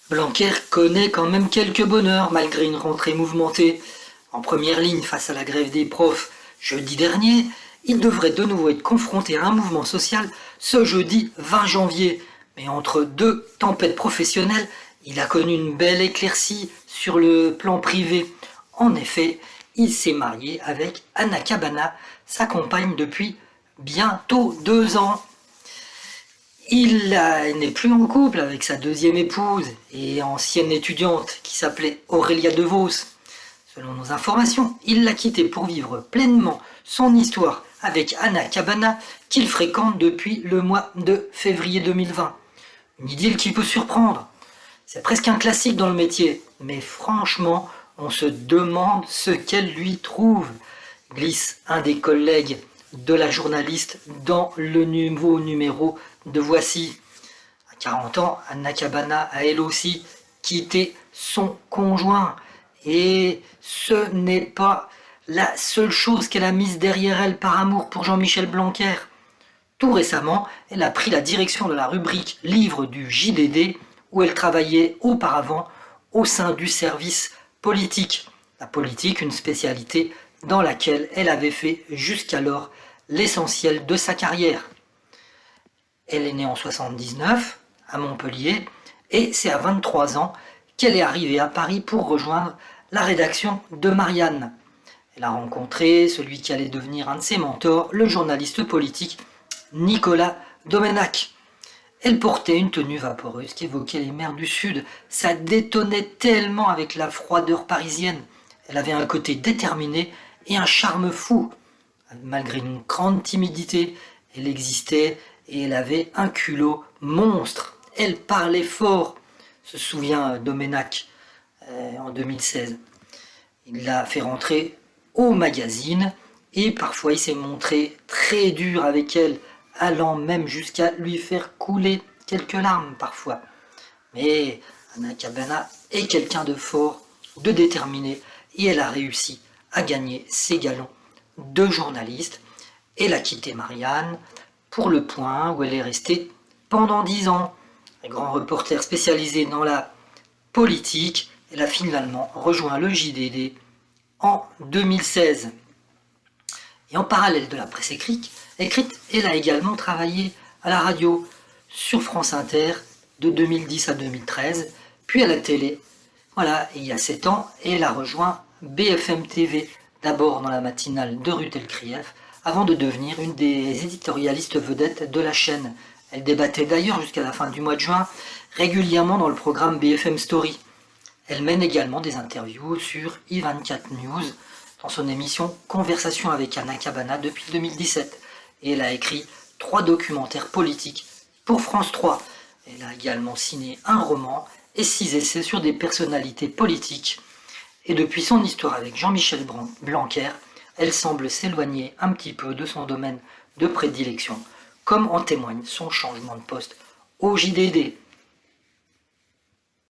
Blanquer connaît quand même quelques bonheurs malgré une rentrée mouvementée. En première ligne face à la grève des profs jeudi dernier, il devrait de nouveau être confronté à un mouvement social ce jeudi 20 janvier. Mais entre deux tempêtes professionnelles, il a connu une belle éclaircie sur le plan privé. En effet, il s'est marié avec Anna Cabana, sa compagne depuis bientôt 2 ans. Il n'est plus en couple avec sa deuxième épouse et ancienne étudiante qui s'appelait Aurélia DeVos. Selon nos informations, il l'a quittée pour vivre pleinement son histoire avec Anna Cabana qu'il fréquente depuis le mois de février 2020. Une idylle qui peut surprendre. C'est presque un classique dans le métier, mais franchement, on se demande ce qu'elle lui trouve, glisse un des collègues de la journaliste dans le nouveau numéro de Voici. À 40 ans, Anna Cabana a elle aussi quitté son conjoint. Et ce n'est pas la seule chose qu'elle a mise derrière elle par amour pour Jean-Michel Blanquer. Tout récemment, elle a pris la direction de la rubrique Livres du JDD, où elle travaillait auparavant au sein du service politique. La politique, une spécialité dans laquelle elle avait fait jusqu'alors l'essentiel de sa carrière. Elle est née en 79 à Montpellier et c'est à 23 ans qu'elle est arrivée à Paris pour rejoindre la rédaction de Marianne. Elle a rencontré celui qui allait devenir un de ses mentors, le journaliste politique Nicolas Domenach. Elle portait une tenue vaporeuse qui évoquait les mers du Sud. Ça détonnait tellement avec la froideur parisienne. Elle avait un côté déterminé et un charme fou. Malgré une grande timidité, elle existait et elle avait un culot monstre. Elle parlait fort, se souvient Domenach en 2016. Il l'a fait rentrer au magazine et parfois il s'est montré très dur avec elle, allant même jusqu'à lui faire couler quelques larmes parfois. Mais Anna Cabana est quelqu'un de fort, de déterminé, et elle a réussi à gagner ses galons de journaliste. Elle a quitté Marianne pour Le Point, où elle est restée pendant 10 ans. Un grand reporter spécialisé dans la politique, elle a finalement rejoint le JDD en 2016. Et en parallèle de la presse écrite, elle a également travaillé à la radio sur France Inter de 2010 à 2013, puis à la télé. Voilà, et il y a 7 ans, elle a rejoint BFM TV, d'abord dans la matinale de Rutel Krief, avant de devenir une des éditorialistes vedettes de la chaîne. Elle débattait d'ailleurs jusqu'à la fin du mois de juin régulièrement dans le programme BFM Story. Elle mène également des interviews sur i24 News dans son émission Conversation avec Anna Cabana depuis 2017. Et elle a écrit 3 documentaires politiques pour France 3. Elle a également signé un roman et 6 essais sur des personnalités politiques. Et depuis son histoire avec Jean-Michel Blanquer, elle semble s'éloigner un petit peu de son domaine de prédilection, comme en témoigne son changement de poste au JDD.